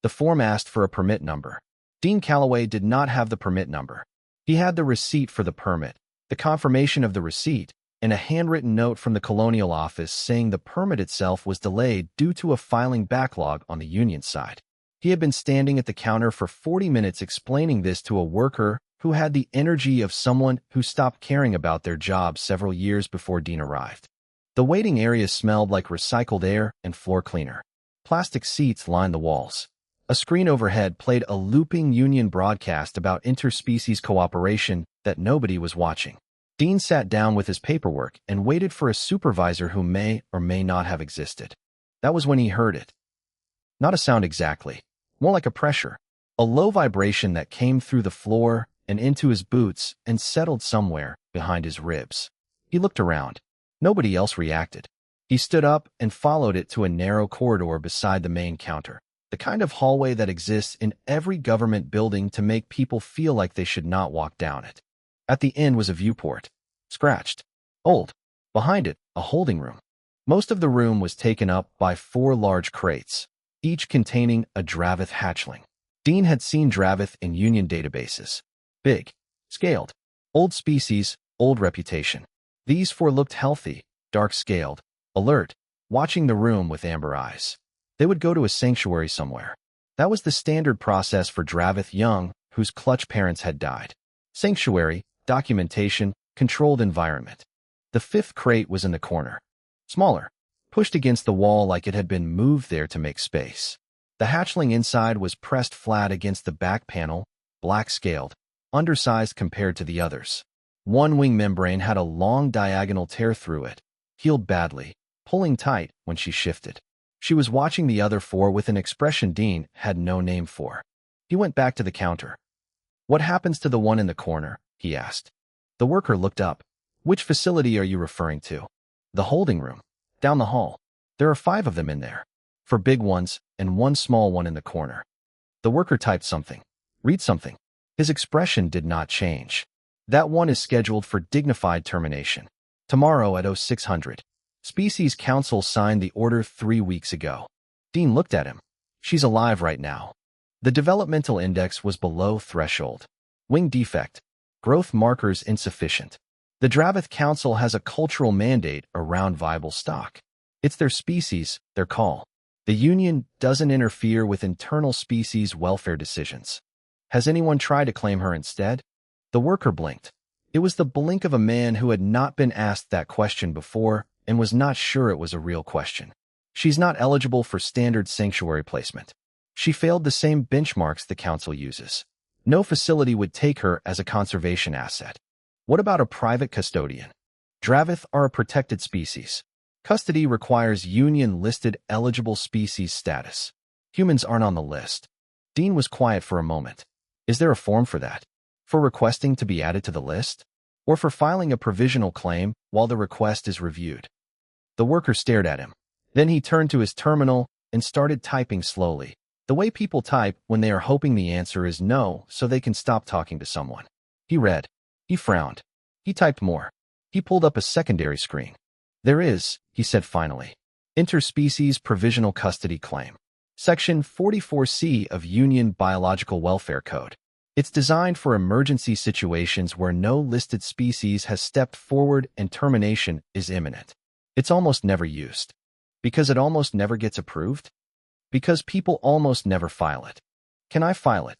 The form asked for a permit number. Dean Calloway did not have the permit number. He had the receipt for the permit, the confirmation of the receipt, and a handwritten note from the Colonial Office saying the permit itself was delayed due to a filing backlog on the union side. He had been standing at the counter for 40 minutes explaining this to a worker who had the energy of someone who stopped caring about their job several years before Dean arrived. The waiting area smelled like recycled air and floor cleaner. Plastic seats lined the walls. A screen overhead played a looping union broadcast about interspecies cooperation that nobody was watching. Dean sat down with his paperwork and waited for a supervisor who may or may not have existed. That was when he heard it. Not a sound exactly, more like a pressure, a low vibration that came through the floor and into his boots and settled somewhere behind his ribs. He looked around. Nobody else reacted. He stood up and followed it to a narrow corridor beside the main counter, the kind of hallway that exists in every government building to make people feel like they should not walk down it. At the end was a viewport. Scratched. Old. Behind it, a holding room. Most of the room was taken up by 4 large crates, each containing a Dravith hatchling. Dean had seen Dravith in Union databases. Big. Scaled. Old species, old reputation. These 4 looked healthy, dark-scaled, alert, watching the room with amber eyes. They would go to a sanctuary somewhere. That was the standard process for Dravith young, whose clutch parents had died. Sanctuary, documentation, controlled environment. The 5th crate was in the corner. Smaller, pushed against the wall like it had been moved there to make space. The hatchling inside was pressed flat against the back panel, black-scaled, undersized compared to the others. One wing membrane had a long diagonal tear through it, healed badly, pulling tight when she shifted. She was watching the other 4 with an expression Dean had no name for. He went back to the counter. "What happens to the one in the corner?" he asked. The worker looked up. "Which facility are you referring to?" "The holding room. Down the hall. There are 5 of them in there. 4 big ones and 1 small one in the corner." The worker typed something. "Read something." His expression did not change. "That one is scheduled for dignified termination. Tomorrow at 0600. Species Council signed the order 3 weeks ago." Dean looked at him. "She's alive right now." The developmental index was below threshold. Wing defect. Growth markers insufficient. The Dravith Council has a cultural mandate around viable stock. It's their species, their call. The Union doesn't interfere with internal species welfare decisions. Has anyone tried to claim her instead? The worker blinked. It was the blink of a man who had not been asked that question before and was not sure it was a real question. She's not eligible for standard sanctuary placement. She failed the same benchmarks the Council uses. No facility would take her as a conservation asset. What about a private custodian? Dravith are a protected species. Custody requires Union-listed eligible species status. Humans aren't on the list. Dean was quiet for a moment. Is there a form for that? For requesting to be added to the list? Or for filing a provisional claim while the request is reviewed? The worker stared at him. Then he turned to his terminal and started typing slowly, the way people type when they are hoping the answer is no so they can stop talking to someone. He read. He frowned. He typed more. He pulled up a secondary screen. "There is," he said finally. "Interspecies Provisional Custody Claim. Section 44C of Union Biological Welfare Code. It's designed for emergency situations where no listed species has stepped forward and termination is imminent. It's almost never used. Because it almost never gets approved? Because people almost never file it. Can I file it?"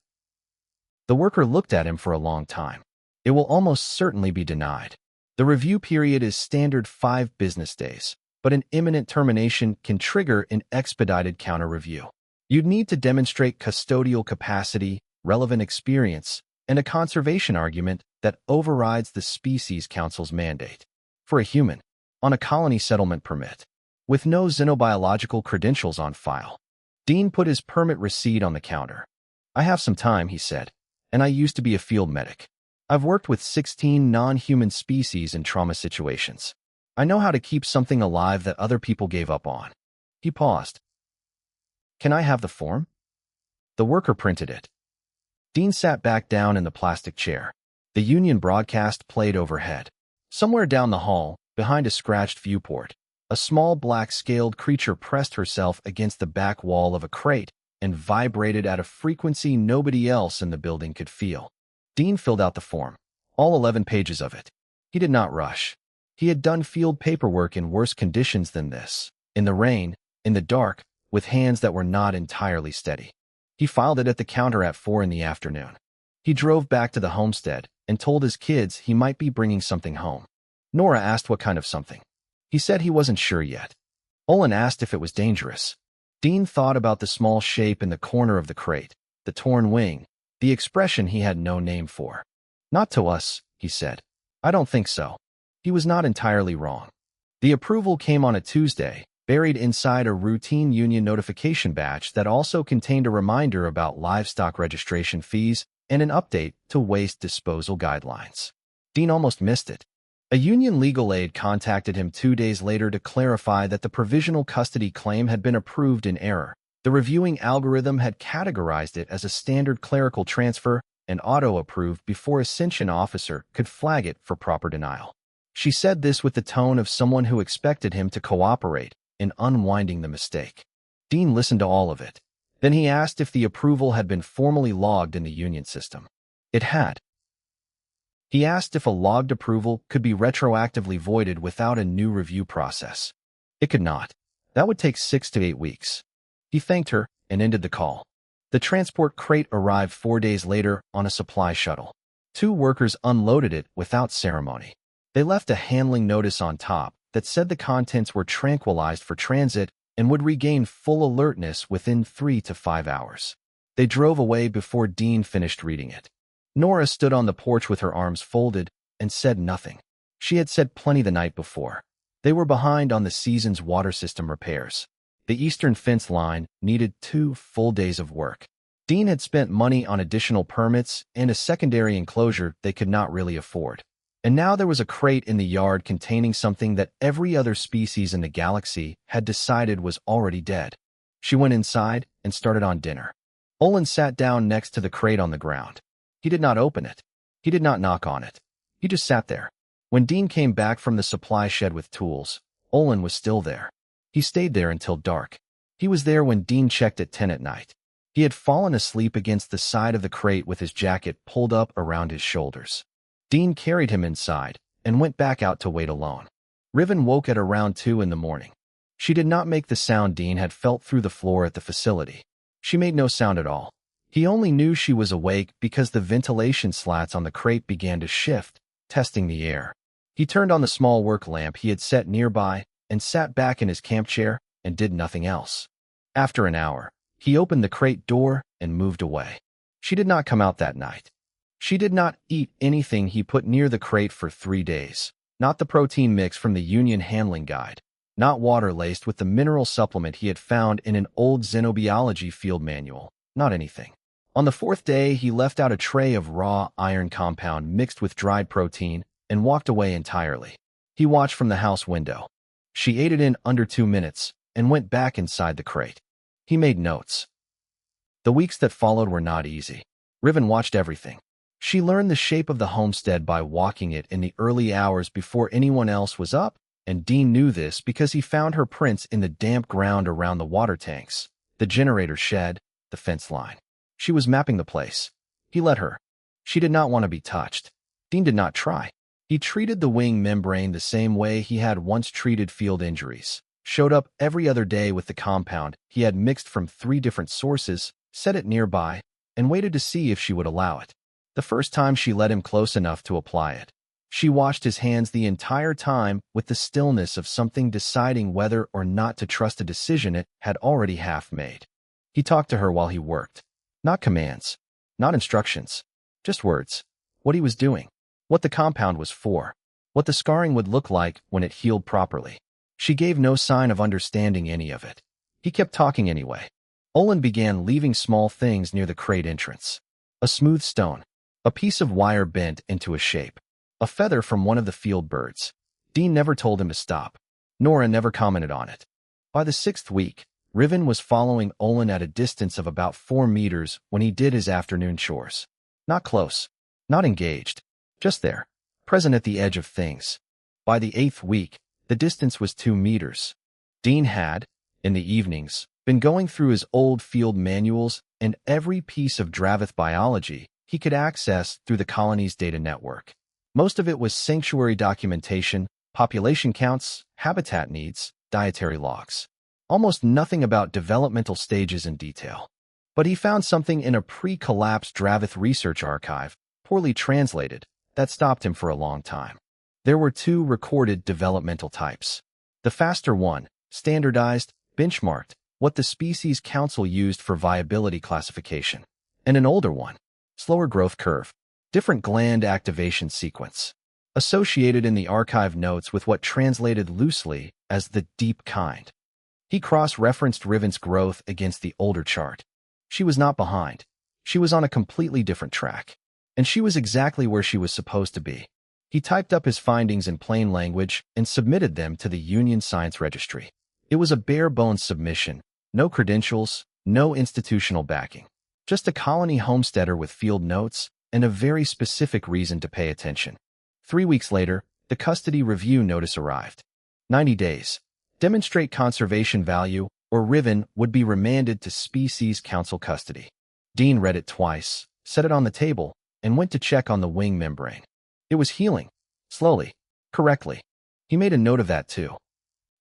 The worker looked at him for a long time. "It will almost certainly be denied. The review period is standard 5 business days, but an imminent termination can trigger an expedited counter-review. You'd need to demonstrate custodial capacity, relevant experience, and a conservation argument that overrides the Species Council's mandate. For a human, on a colony settlement permit, with no xenobiological credentials on file." Dean put his permit receipt on the counter. "I have some time," he said, "and I used to be a field medic. I've worked with 16 non-human species in trauma situations. I know how to keep something alive that other people gave up on." He paused. "Can I have the form?" The worker printed it. Dean sat back down in the plastic chair. The Union broadcast played overhead. Somewhere down the hall, behind a scratched viewport, a small black-scaled creature pressed herself against the back wall of a crate and vibrated at a frequency nobody else in the building could feel. Dean filled out the form, all 11 pages of it. He did not rush. He had done field paperwork in worse conditions than this, in the rain, in the dark, with hands that were not entirely steady. He filed it at the counter at 4 in the afternoon. He drove back to the homestead and told his kids he might be bringing something home. Nora asked what kind of something. He said he wasn't sure yet. Olin asked if it was dangerous. Dean thought about the small shape in the corner of the crate, the torn wing, the expression he had no name for. Not to us, he said. I don't think so. He was not entirely wrong. The approval came on a Tuesday, buried inside a routine union notification batch that also contained a reminder about livestock registration fees and an update to waste disposal guidelines. Dean almost missed it. A union legal aid contacted him 2 days later to clarify that the provisional custody claim had been approved in error. The reviewing algorithm had categorized it as a standard clerical transfer and auto-approved before a Ascension officer could flag it for proper denial. She said this with the tone of someone who expected him to cooperate in unwinding the mistake. Dean listened to all of it. Then he asked if the approval had been formally logged in the union system. It had. He asked if a logged approval could be retroactively voided without a new review process. It could not. That would take 6 to 8 weeks. He thanked her and ended the call. The transport crate arrived 4 days later on a supply shuttle. 2 workers unloaded it without ceremony. They left a handling notice on top that said the contents were tranquilized for transit and would regain full alertness within 3 to 5 hours. They drove away before Dean finished reading it. Nora stood on the porch with her arms folded and said nothing. She had said plenty the night before. They were behind on the season's water system repairs. The eastern fence line needed 2 full days of work. Dean had spent money on additional permits and a secondary enclosure they could not really afford. And now there was a crate in the yard containing something that every other species in the galaxy had decided was already dead. She went inside and started on dinner. Olin sat down next to the crate on the ground. He did not open it. He did not knock on it. He just sat there. When Dean came back from the supply shed with tools, Olin was still there. He stayed there until dark. He was there when Dean checked at 10 at night. He had fallen asleep against the side of the crate with his jacket pulled up around his shoulders. Dean carried him inside and went back out to wait alone. Riven woke at around 2 in the morning. She did not make the sound Dean had felt through the floor at the facility. She made no sound at all. He only knew she was awake because the ventilation slats on the crate began to shift, testing the air. He turned on the small work lamp he had set nearby and sat back in his camp chair and did nothing else. After an hour, he opened the crate door and moved away. She did not come out that night. She did not eat anything he put near the crate for 3 days. Not the protein mix from the Union Handling Guide. Not water laced with the mineral supplement he had found in an old xenobiology field manual. Not anything. On the 4th day, he left out a tray of raw iron compound mixed with dried protein and walked away entirely. He watched from the house window. She ate it in under 2 minutes and went back inside the crate. He made notes. The weeks that followed were not easy. Riven watched everything. She learned the shape of the homestead by walking it in the early hours before anyone else was up, and Dean knew this because he found her prints in the damp ground around the water tanks, the generator shed, the fence line. She was mapping the place. He let her. She did not want to be touched. Dean did not try. He treated the wing membrane the same way he had once treated field injuries. Showed up every other day with the compound he had mixed from 3 different sources, set it nearby, and waited to see if she would allow it. The first time she let him close enough to apply it. She watched his hands the entire time with the stillness of something deciding whether or not to trust a decision it had already half made. He talked to her while he worked. Not commands. Not instructions. Just words. What he was doing. What the compound was for. What the scarring would look like when it healed properly. She gave no sign of understanding any of it. He kept talking anyway. Olin began leaving small things near the crate entrance. A smooth stone. A piece of wire bent into a shape. A feather from one of the field birds. Dean never told him to stop. Nora never commented on it. By the 6th week, Riven was following Olin at a distance of about 4 meters when he did his afternoon chores. Not close. Not engaged. Just there. Present at the edge of things. By the 8th week, the distance was 2 meters. Dean had, in the evenings, been going through his old field manuals and every piece of Dravith biology he could access through the colony's data network. Most of it was sanctuary documentation, population counts, habitat needs, dietary logs. Almost nothing about developmental stages in detail. But he found something in a pre-collapsed Dravith research archive, poorly translated, that stopped him for a long time. There were 2 recorded developmental types. The faster one, standardized, benchmarked, what the Species Council used for viability classification, and an older one, slower growth curve, different gland activation sequence, associated in the archive notes with what translated loosely as the deep kind. He cross-referenced Riven's growth against the older chart. She was not behind. She was on a completely different track. And she was exactly where she was supposed to be. He typed up his findings in plain language and submitted them to the Union Science Registry. It was a bare-bones submission, no credentials, no institutional backing. Just a colony homesteader with field notes and a very specific reason to pay attention. 3 weeks later, the custody review notice arrived. 90 days. Demonstrate conservation value, or Riven would be remanded to Species Council custody. Dean read it twice, set it on the table, and went to check on the wing membrane. It was healing. Slowly. Correctly. He made a note of that too.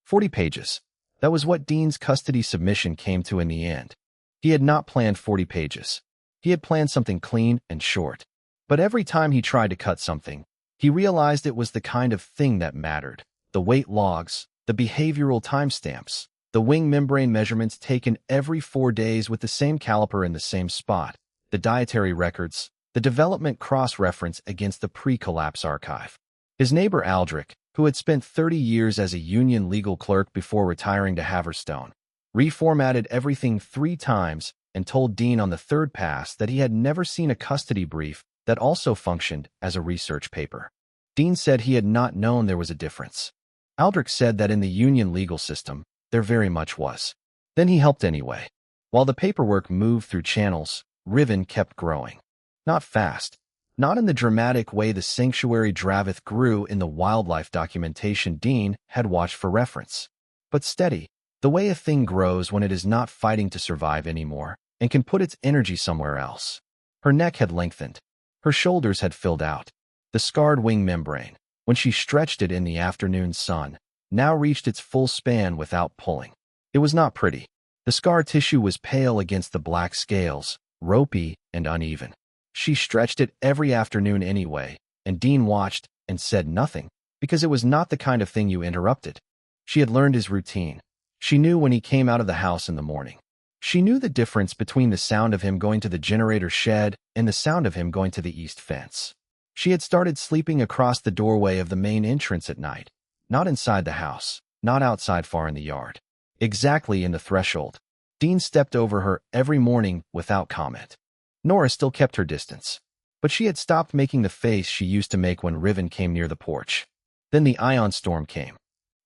40 pages. That was what Dean's custody submission came to in the end. He had not planned 40 pages. He had planned something clean and short. But every time he tried to cut something, he realized it was the kind of thing that mattered. The weight logs, the behavioral timestamps, the wing membrane measurements taken every 4 days with the same caliper in the same spot, the dietary records, the development cross-reference against the pre-collapse archive. His neighbor Aldrich, who had spent 30 years as a union legal clerk before retiring to Haverstone, reformatted everything 3 times and told Dean on the 3rd pass that he had never seen a custody brief that also functioned as a research paper. Dean said he had not known there was a difference. Aldrich said that in the union legal system, there very much was. Then he helped anyway. While the paperwork moved through channels, Riven kept growing. Not fast. Not in the dramatic way the sanctuary Dravith grew in the wildlife documentation Dean had watched for reference. But steady, the way a thing grows when it is not fighting to survive anymore and can put its energy somewhere else. Her neck had lengthened. Her shoulders had filled out. The scarred wing membrane, when she stretched it in the afternoon sun, now reached its full span without pulling. It was not pretty. The scar tissue was pale against the black scales, ropey and uneven. She stretched it every afternoon anyway, and Dean watched and said nothing, because it was not the kind of thing you interrupted. She had learned his routine. She knew when he came out of the house in the morning. She knew the difference between the sound of him going to the generator shed and the sound of him going to the east fence. She had started sleeping across the doorway of the main entrance at night, not inside the house, not outside far in the yard. Exactly in the threshold. Dean stepped over her every morning without comment. Nora still kept her distance, but she had stopped making the face she used to make when Riven came near the porch. Then the ion storm came.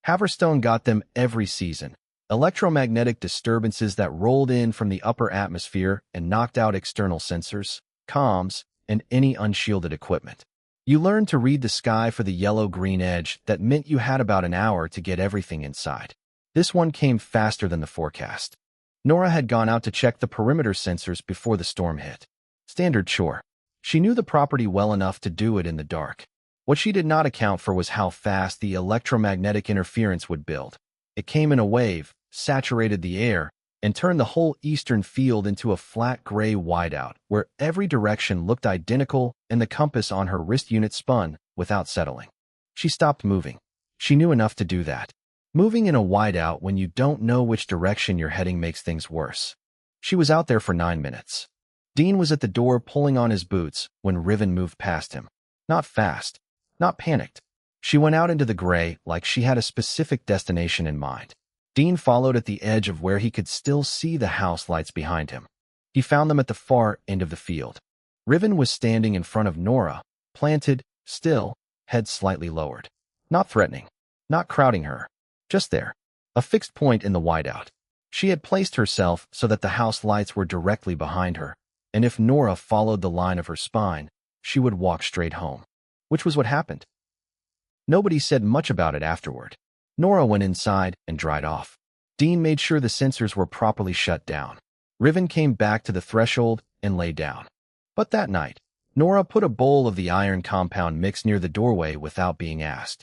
Haverstone got them every season. Electromagnetic disturbances that rolled in from the upper atmosphere and knocked out external sensors, comms, and any unshielded equipment. You learned to read the sky for the yellow-green edge that meant you had about an hour to get everything inside. This one came faster than the forecast. Nora had gone out to check the perimeter sensors before the storm hit. Standard chore. She knew the property well enough to do it in the dark. What she did not account for was how fast the electromagnetic interference would build. It came in a wave, saturated the air, and turned the whole eastern field into a flat gray whiteout where every direction looked identical and the compass on her wrist unit spun without settling. She stopped moving. She knew enough to do that. Moving in a whiteout when you don't know which direction you're heading makes things worse. She was out there for 9 minutes. Dean was at the door pulling on his boots when Riven moved past him. Not fast. Not panicked. She went out into the gray like she had a specific destination in mind. Dean followed at the edge of where he could still see the house lights behind him. He found them at the far end of the field. Riven was standing in front of Nora, planted, still, head slightly lowered. Not threatening. Not crowding her. Just there. A fixed point in the whiteout. She had placed herself so that the house lights were directly behind her, and if Nora followed the line of her spine, she would walk straight home. Which was what happened. Nobody said much about it afterward. Nora went inside and dried off. Dean made sure the sensors were properly shut down. Riven came back to the threshold and lay down. But that night, Nora put a bowl of the iron compound mix near the doorway without being asked.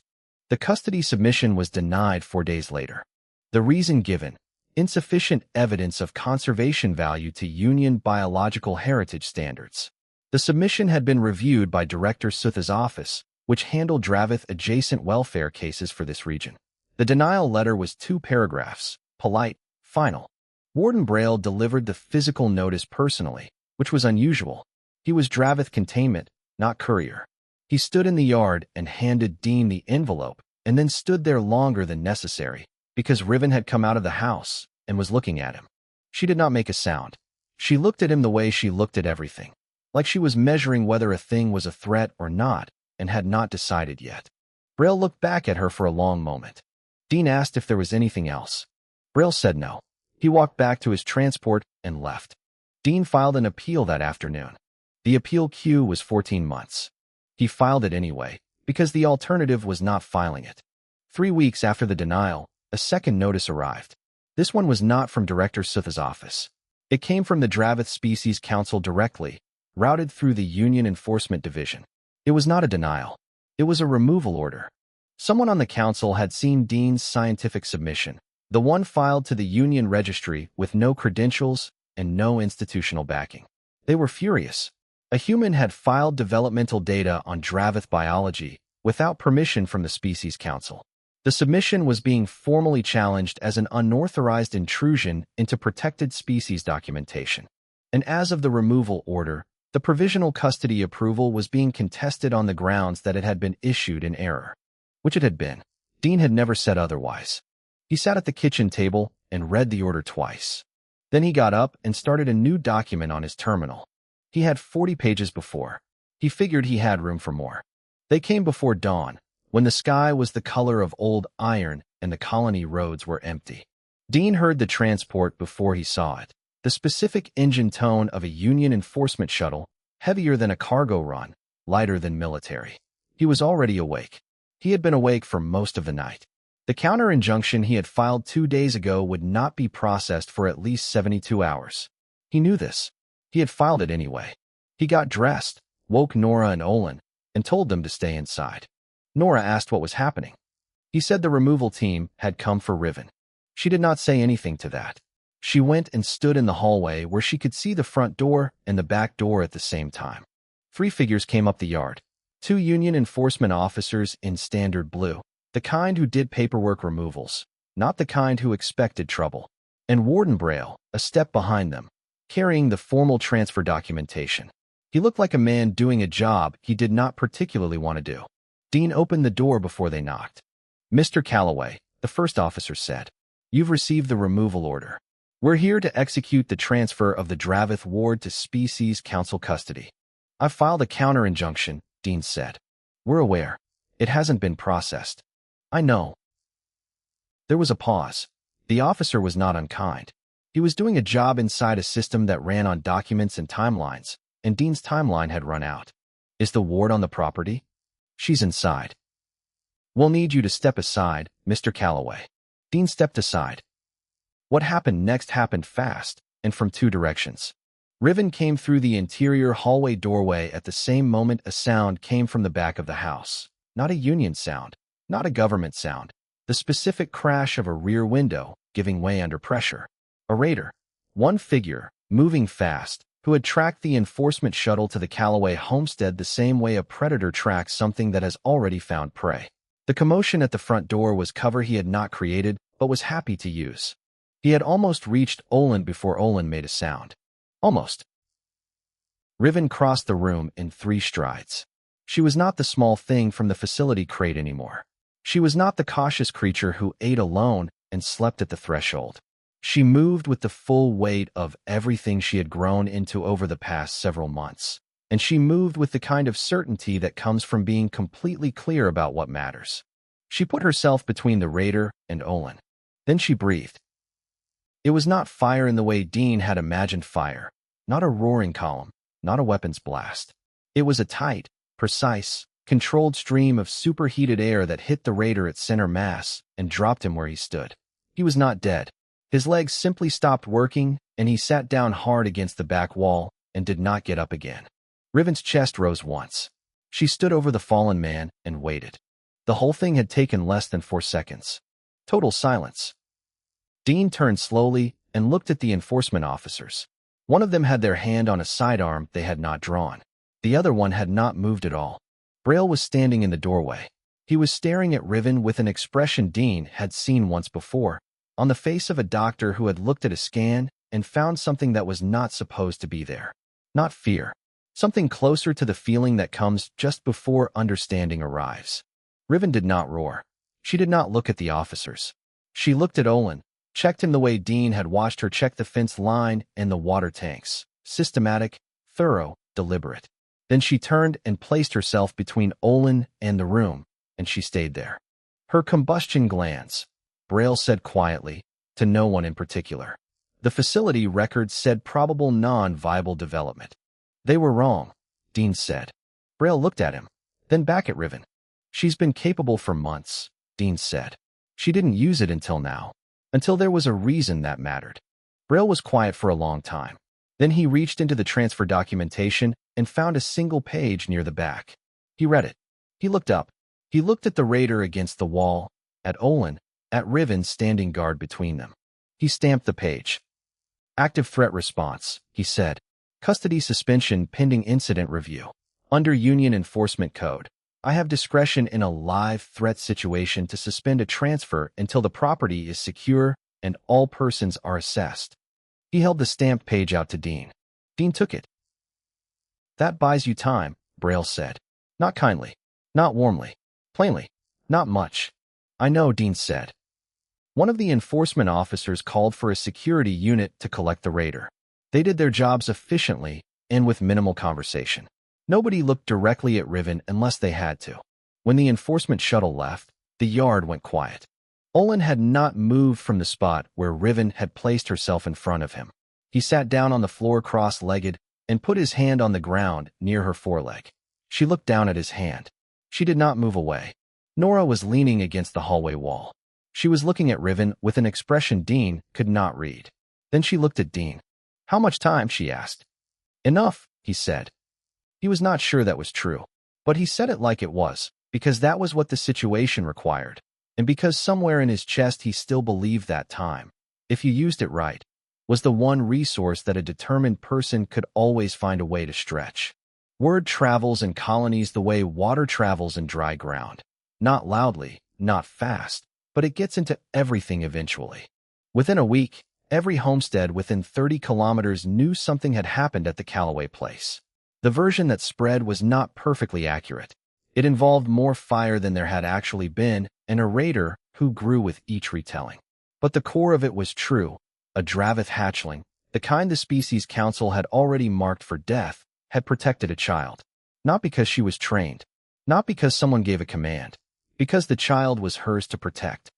The custody submission was denied 4 days later. The reason given: insufficient evidence of conservation value to Union biological heritage standards. The submission had been reviewed by Director Sutha's office, which handled Dravith-adjacent welfare cases for this region. The denial letter was 2 paragraphs, polite, final. Warden Braille delivered the physical notice personally, which was unusual. He was Dravith containment, not courier. He stood in the yard and handed Dean the envelope, and then stood there longer than necessary, because Riven had come out of the house and was looking at him. She did not make a sound. She looked at him the way she looked at everything, like she was measuring whether a thing was a threat or not, and had not decided yet. Braille looked back at her for a long moment. Dean asked if there was anything else. Braille said no. He walked back to his transport and left. Dean filed an appeal that afternoon. The appeal queue was 14 months. He filed it anyway, because the alternative was not filing it. 3 weeks after the denial, a second notice arrived. This one was not from Director Sutha's office. It came from the Dravith Species Council directly, routed through the Union Enforcement Division. It was not a denial. It was a removal order. Someone on the council had seen Dean's scientific submission, the one filed to the Union Registry with no credentials and no institutional backing. They were furious. A human had filed developmental data on Dravith biology without permission from the Species Council. The submission was being formally challenged as an unauthorized intrusion into protected species documentation. And as of the removal order, the provisional custody approval was being contested on the grounds that it had been issued in error. Which it had been. Dean had never said otherwise. He sat at the kitchen table and read the order twice. Then he got up and started a new document on his terminal. He had 40 pages before. He figured he had room for more. They came before dawn, when the sky was the color of old iron and the colony roads were empty. Dean heard the transport before he saw it. The specific engine tone of a Union enforcement shuttle, heavier than a cargo run, lighter than military. He was already awake. He had been awake for most of the night. The counter-injunction he had filed 2 days ago would not be processed for at least 72 hours. He knew this. He had filed it anyway. He got dressed, woke Nora and Olin, and told them to stay inside. Nora asked what was happening. He said the removal team had come for Riven. She did not say anything to that. She went and stood in the hallway where she could see the front door and the back door at the same time. 3 figures came up the yard. 2 Union enforcement officers in standard blue, the kind who did paperwork removals, not the kind who expected trouble, and Warden Braille, a step behind them, carrying the formal transfer documentation. He looked like a man doing a job he did not particularly want to do. Dean opened the door before they knocked. "Mr. Calloway," the first officer said, "you've received the removal order. We're here to execute the transfer of the Dravith ward to Species Council custody." "I've filed a counter-injunction," Dean said. "We're aware. It hasn't been processed." "I know." There was a pause. The officer was not unkind. He was doing a job inside a system that ran on documents and timelines, and Dean's timeline had run out. "Is the ward on the property?" "She's inside." "We'll need you to step aside, Mr. Calloway." Dean stepped aside. What happened next happened fast, and from 2 directions. Riven came through the interior hallway doorway at the same moment a sound came from the back of the house. Not a Union sound, not a government sound. The specific crash of a rear window, giving way under pressure. A raider. One figure, moving fast, who had tracked the enforcement shuttle to the Calloway homestead the same way a predator tracks something that has already found prey. The commotion at the front door was cover he had not created, but was happy to use. He had almost reached Olin before Olin made a sound. Almost. Riven crossed the room in 3 strides. She was not the small thing from the facility crate anymore. She was not the cautious creature who ate alone and slept at the threshold. She moved with the full weight of everything she had grown into over the past several months, and she moved with the kind of certainty that comes from being completely clear about what matters. She put herself between the raider and Olin. Then she breathed. It was not fire in the way Dean had imagined fire, not a roaring column, not a weapons blast. It was a tight, precise, controlled stream of superheated air that hit the raider at center mass and dropped him where he stood. He was not dead. His legs simply stopped working, and he sat down hard against the back wall and did not get up again. Riven's chest rose once. She stood over the fallen man and waited. The whole thing had taken less than 4 seconds. Total silence. Dean turned slowly and looked at the enforcement officers. One of them had their hand on a sidearm they had not drawn. The other one had not moved at all. Braille was standing in the doorway. He was staring at Riven with an expression Dean had seen once before, on the face of a doctor who had looked at a scan and found something that was not supposed to be there. Not fear. Something closer to the feeling that comes just before understanding arrives. Riven did not roar. She did not look at the officers. She looked at Olin, checked him the way Dean had watched her check the fence line and the water tanks. Systematic, thorough, deliberate. Then she turned and placed herself between Olin and the room, and she stayed there. Her combustion glands, Braille said quietly, to no one in particular. The facility records said probable non-viable development. They were wrong, Dean said. Braille looked at him, then back at Riven. She's been capable for months, Dean said. She didn't use it until now, until there was a reason that mattered. Braille was quiet for a long time. Then he reached into the transfer documentation and found a single page near the back. He read it. He looked up. He looked at the raider against the wall, at Olin, at Riven standing guard between them. He stamped the page. Active threat response, he said. Custody suspension pending incident review. Under Union Enforcement Code, I have discretion in a live threat situation to suspend a transfer until the property is secure and all persons are assessed. He held the stamped page out to Dean. Dean took it. That buys you time, Braille said. Not kindly. Not warmly. Plainly. Not much. I know, Dean said. One of the enforcement officers called for a security unit to collect the raider. They did their jobs efficiently and with minimal conversation. Nobody looked directly at Riven unless they had to. When the enforcement shuttle left, the yard went quiet. Olin had not moved from the spot where Riven had placed herself in front of him. He sat down on the floor cross-legged and put his hand on the ground near her foreleg. She looked down at his hand. She did not move away. Nora was leaning against the hallway wall. She was looking at Riven with an expression Dean could not read. Then she looked at Dean. How much time? She asked. Enough, he said. He was not sure that was true, but he said it like it was, because that was what the situation required, and because somewhere in his chest he still believed that time, if you used it right, was the one resource that a determined person could always find a way to stretch. Word travels in colonies the way water travels in dry ground. Not loudly, not fast, but it gets into everything eventually. Within a week, every homestead within 30 kilometers knew something had happened at the Callaway place. The version that spread was not perfectly accurate. It involved more fire than there had actually been, and a raider who grew with each retelling. But the core of it was true. A Dravith hatchling, the kind the Species Council had already marked for death, had protected a child. Not because she was trained. Not because someone gave a command. Because the child was hers to protect.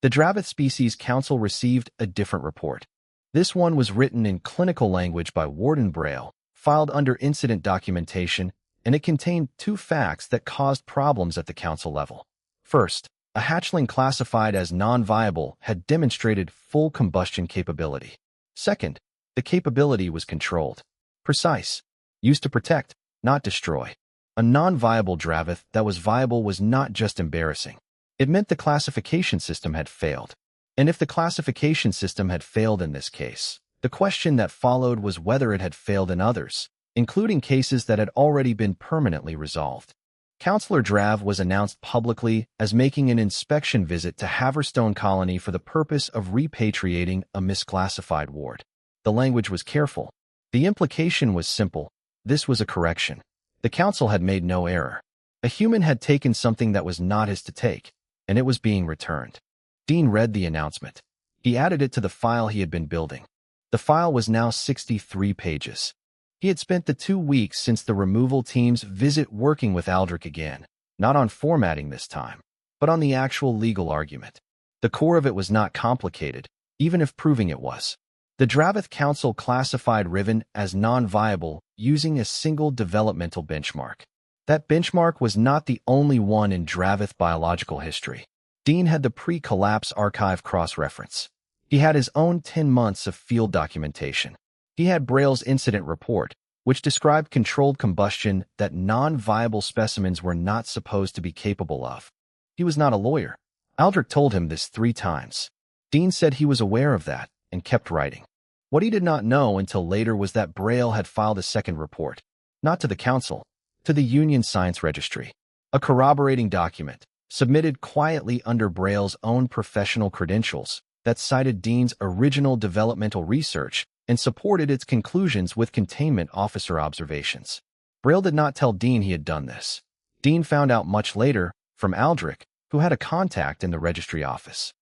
The Dravith Species Council received a different report. This one was written in clinical language by Warden Braille, filed under incident documentation, and it contained 2 facts that caused problems at the council level. First, a hatchling classified as non-viable had demonstrated full combustion capability. Second, the capability was controlled. Precise. Used to protect, not destroy. A non-viable Dravith that was viable was not just embarrassing. It meant the classification system had failed. And if the classification system had failed in this case, the question that followed was whether it had failed in others, including cases that had already been permanently resolved. Counselor Drav was announced publicly as making an inspection visit to Haverstone Colony for the purpose of repatriating a misclassified ward. The language was careful. The implication was simple. This was a correction. The council had made no error. A human had taken something that was not his to take, and it was being returned. Dean read the announcement. He added it to the file he had been building. The file was now 63 pages. He had spent the 2 weeks since the removal team's visit working with Aldrich again, not on formatting this time, but on the actual legal argument. The core of it was not complicated, even if proving it was. The Dravith Council classified Riven as non-viable using a single developmental benchmark. That benchmark was not the only one in Dravith biological history. Dean had the pre-collapse archive cross-reference. He had his own 10 months of field documentation. He had Braille's incident report, which described controlled combustion that non-viable specimens were not supposed to be capable of. He was not a lawyer. Aldrich told him this 3 times. Dean said he was aware of that and kept writing. What he did not know until later was that Braille had filed a second report, not to the council, to the Union Science Registry, a corroborating document, submitted quietly under Braille's own professional credentials, that cited Dean's original developmental research and supported its conclusions with containment officer observations. Braille did not tell Dean he had done this. Dean found out much later from Aldrich, who had a contact in the registry office.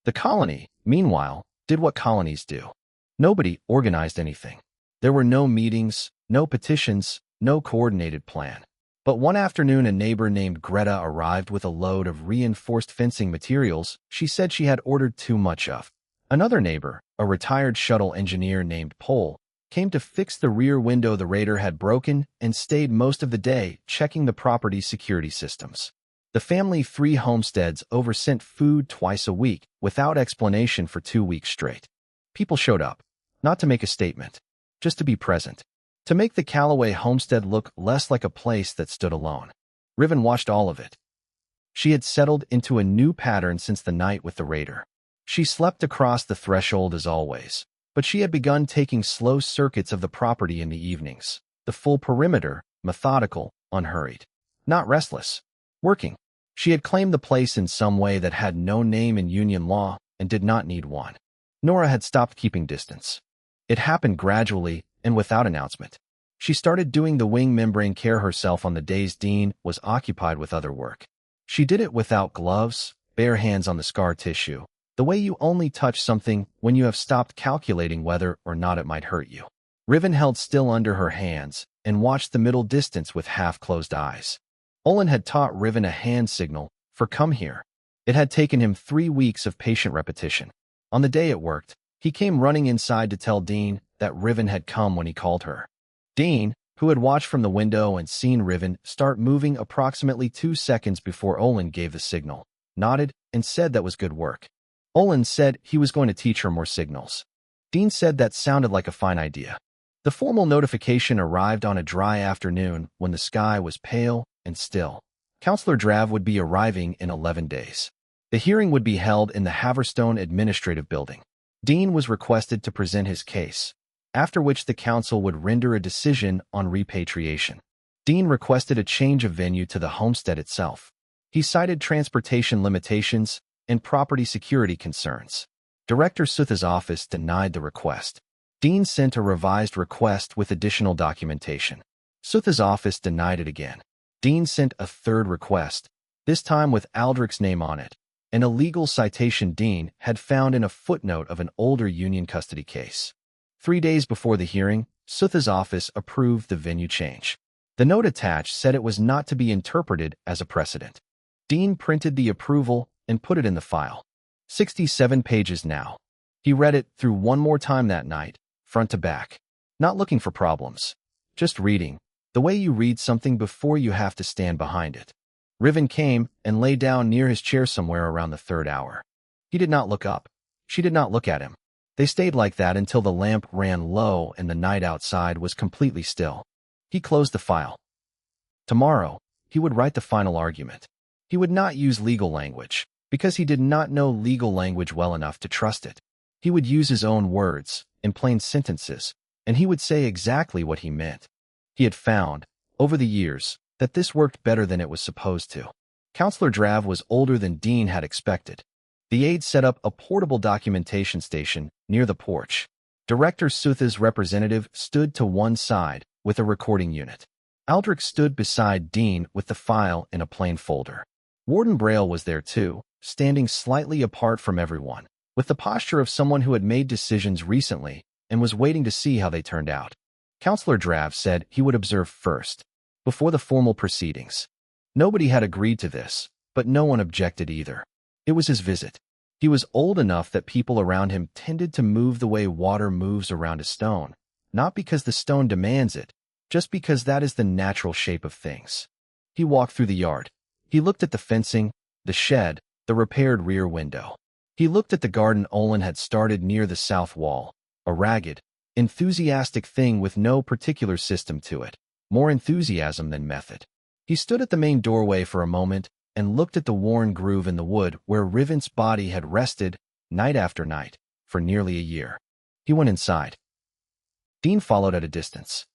The colony, meanwhile, did what colonies do. Nobody organized anything. There were no meetings, no petitions, no coordinated plan. But one afternoon a neighbor named Greta arrived with a load of reinforced fencing materials she said she had ordered too much of. Another neighbor, a retired shuttle engineer named Pole, came to fix the rear window the raider had broken and stayed most of the day checking the property's security systems. The family 3 homesteads oversent food twice a week without explanation for 2 weeks straight. People showed up, not to make a statement, just to be present, to make the Calloway homestead look less like a place that stood alone. Riven watched all of it. She had settled into a new pattern since the night with the raider. She slept across the threshold as always, but she had begun taking slow circuits of the property in the evenings, the full perimeter, methodical, unhurried. Not restless. Working. She had claimed the place in some way that had no name in union law and did not need one. Nora had stopped keeping distance. It happened gradually and without announcement. She started doing the wing membrane care herself on the days Dean was occupied with other work. She did it without gloves, bare hands on the scar tissue, the way you only touch something when you have stopped calculating whether or not it might hurt you. Riven held still under her hands and watched the middle distance with half-closed eyes. Olin had taught Riven a hand signal for come here. It had taken him 3 weeks of patient repetition. On the day it worked, he came running inside to tell Dean that Riven had come when he called her. Dean, who had watched from the window and seen Riven start moving approximately 2 seconds before Olin gave the signal, nodded and said that was good work. Olin said he was going to teach her more signals. Dean said that sounded like a fine idea. The formal notification arrived on a dry afternoon when the sky was pale and still. Counselor Drav would be arriving in 11 days. The hearing would be held in the Haverstone Administrative Building. Dean was requested to present his case, after which the council would render a decision on repatriation. Dean requested a change of venue to the homestead itself. He cited transportation limitations and property security concerns. Director Sutha's office denied the request. Dean sent a revised request with additional documentation. Sutha's office denied it again. Dean sent a third request, this time with Aldrich's name on it, an illegal citation Dean had found in a footnote of an older union custody case. 3 days before the hearing, Sutha's office approved the venue change. The note attached said it was not to be interpreted as a precedent. Dean printed the approval and put it in the file. 67 pages now. He read it through one more time that night, front to back. Not looking for problems. Just reading, the way you read something before you have to stand behind it. Riven came and lay down near his chair somewhere around the 3rd hour. He did not look up. She did not look at him. They stayed like that until the lamp ran low and the night outside was completely still. He closed the file. Tomorrow, he would write the final argument. He would not use legal language, because he did not know legal language well enough to trust it. He would use his own words, in plain sentences, and he would say exactly what he meant. He had found, over the years, that this worked better than it was supposed to. Counselor Drav was older than Dean had expected. The aide set up a portable documentation station near the porch. Director Sutha's representative stood to one side with a recording unit. Aldrich stood beside Dean with the file in a plain folder. Warden Braille was there too, standing slightly apart from everyone, with the posture of someone who had made decisions recently and was waiting to see how they turned out. Counselor Drav said he would observe first, before the formal proceedings. Nobody had agreed to this, but no one objected either. It was his visit. He was old enough that people around him tended to move the way water moves around a stone, not because the stone demands it, just because that is the natural shape of things. He walked through the yard. He looked at the fencing, the shed, the repaired rear window. He looked at the garden Olin had started near the south wall, a ragged, enthusiastic thing with no particular system to it, more enthusiasm than method. He stood at the main doorway for a moment and looked at the worn groove in the wood where Riven's body had rested, night after night, for nearly a year. He went inside. Dean followed at a distance.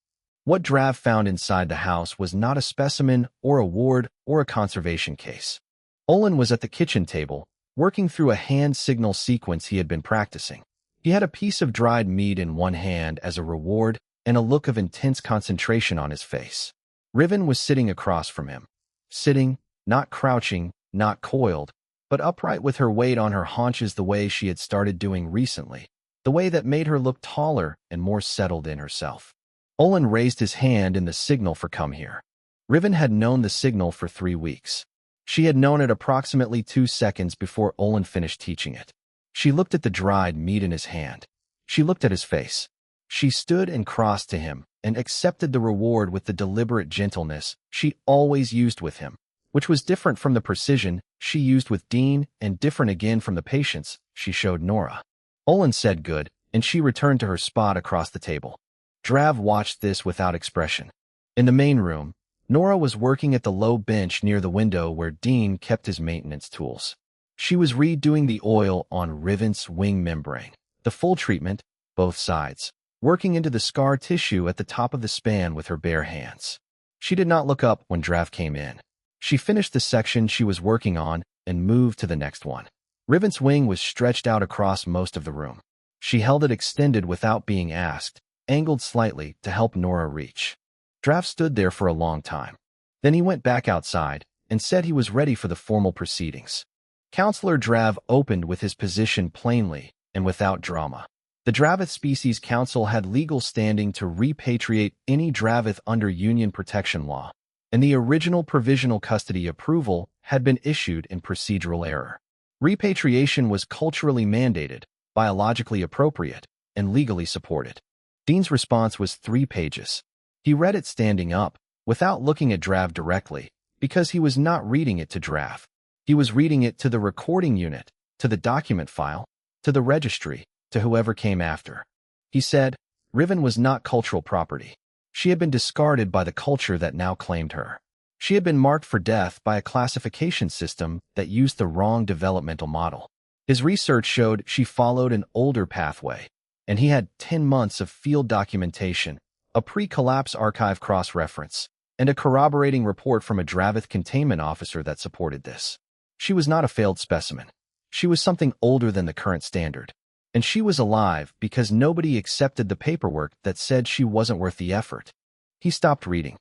What Drav found inside the house was not a specimen or a ward or a conservation case. Olin was at the kitchen table, working through a hand signal sequence he had been practicing. He had a piece of dried meat in one hand as a reward and a look of intense concentration on his face. Riven was sitting across from him. Sitting, not crouching, not coiled, but upright with her weight on her haunches the way she had started doing recently, the way that made her look taller and more settled in herself. Olin raised his hand in the signal for come here. Riven had known the signal for 3 weeks. She had known it approximately 2 seconds before Olin finished teaching it. She looked at the dried meat in his hand. She looked at his face. She stood and crossed to him and accepted the reward with the deliberate gentleness she always used with him, which was different from the precision she used with Dean and different again from the patience she showed Nora. Olin said good, and she returned to her spot across the table. Drav watched this without expression. In the main room, Nora was working at the low bench near the window where Dean kept his maintenance tools. She was redoing the oil on Riven's wing membrane, the full treatment, both sides, working into the scar tissue at the top of the span with her bare hands. She did not look up when Drav came in. She finished the section she was working on and moved to the next one. Riven's wing was stretched out across most of the room. She held it extended without being asked, angled slightly to help Nora reach. Drav stood there for a long time. Then he went back outside and said he was ready for the formal proceedings. Counselor Drav opened with his position plainly and without drama. The Dravith Species Council had legal standing to repatriate any Dravith under Union protection law, and the original provisional custody approval had been issued in procedural error. Repatriation was culturally mandated, biologically appropriate, and legally supported. Dean's response was 3 pages. He read it standing up, without looking at Drav directly, because he was not reading it to Drav. He was reading it to the recording unit, to the document file, to the registry, to whoever came after. He said, Riven was not cultural property. She had been discarded by the culture that now claimed her. She had been marked for death by a classification system that used the wrong developmental model. His research showed she followed an older pathway, and he had 10 months of field documentation, a pre-collapse archive cross-reference, and a corroborating report from a Dravith containment officer that supported this. She was not a failed specimen. She was something older than the current standard. And she was alive because nobody accepted the paperwork that said she wasn't worth the effort. He stopped reading.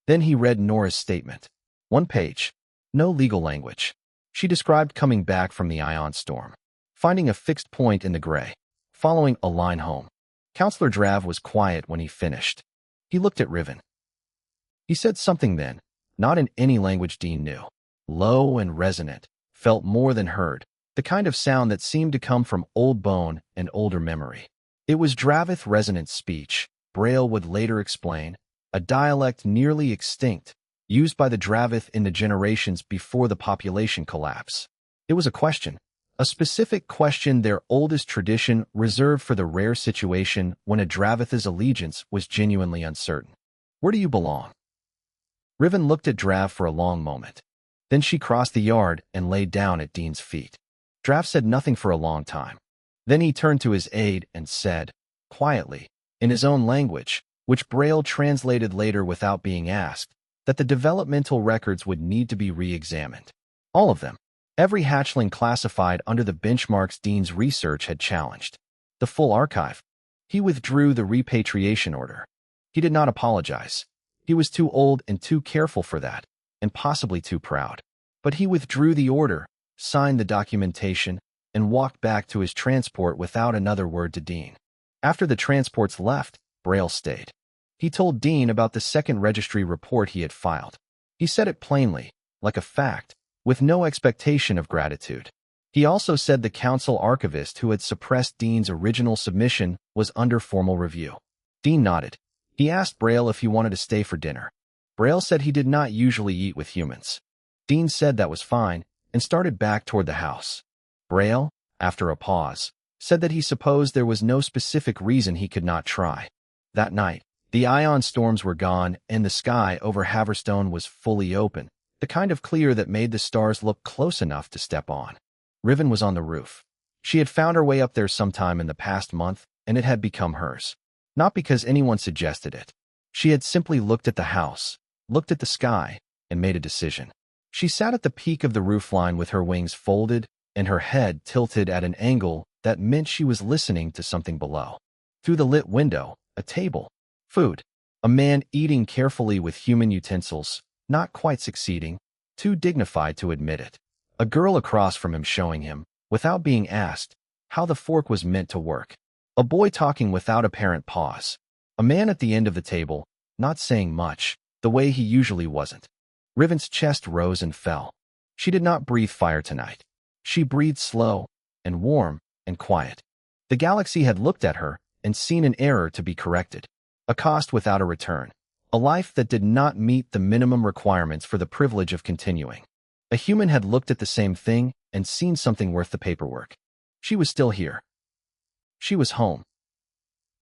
Then he read Nora's statement. 1 page. No legal language. She described coming back from the ion storm, finding a fixed point in the gray, following a line home. Counselor Drav was quiet when he finished. He looked at Riven. He said something then, not in any language Dean knew. Low and resonant, felt more than heard, the kind of sound that seemed to come from old bone and older memory. It was Dravith resonant speech, Braille would later explain, a dialect nearly extinct, used by the Dravith in the generations before the population collapse. It was a question, a specific question, their oldest tradition reserved for the rare situation when a Dravith's allegiance was genuinely uncertain. Where do you belong? Riven looked at Drav for a long moment. Then she crossed the yard and lay down at Dean's feet. Drav said nothing for a long time. Then he turned to his aide and said, quietly, in his own language, which Braille translated later without being asked, that the developmental records would need to be re-examined. All of them. Every hatchling classified under the benchmarks Dean's research had challenged. The full archive. He withdrew the repatriation order. He did not apologize. He was too old and too careful for that, and possibly too proud. But he withdrew the order, signed the documentation, and walked back to his transport without another word to Dean. After the transports left, Braille stayed. He told Dean about the second registry report he had filed. He said it plainly, like a fact, with no expectation of gratitude. He also said the council archivist who had suppressed Dean's original submission was under formal review. Dean nodded. He asked Braille if he wanted to stay for dinner. Braille said he did not usually eat with humans. Dean said that was fine and started back toward the house. Braille, after a pause, said that he supposed there was no specific reason he could not try. That night, the ion storms were gone and the sky over Haverstone was fully open, the kind of clear that made the stars look close enough to step on. Riven was on the roof. She had found her way up there sometime in the past month, and it had become hers. Not because anyone suggested it. She had simply looked at the house, looked at the sky, and made a decision. She sat at the peak of the roofline with her wings folded and her head tilted at an angle that meant she was listening to something below. Through the lit window, a table, food, a man eating carefully with human utensils, not quite succeeding, too dignified to admit it. A girl across from him showing him, without being asked, how the fork was meant to work. A boy talking without apparent pause. A man at the end of the table, not saying much, the way he usually wasn't. Riven's chest rose and fell. She did not breathe fire tonight. She breathed slow, and warm, and quiet. The galaxy had looked at her and seen an error to be corrected. A cost without a return. A life that did not meet the minimum requirements for the privilege of continuing. A human had looked at the same thing and seen something worth the paperwork. She was still here. She was home.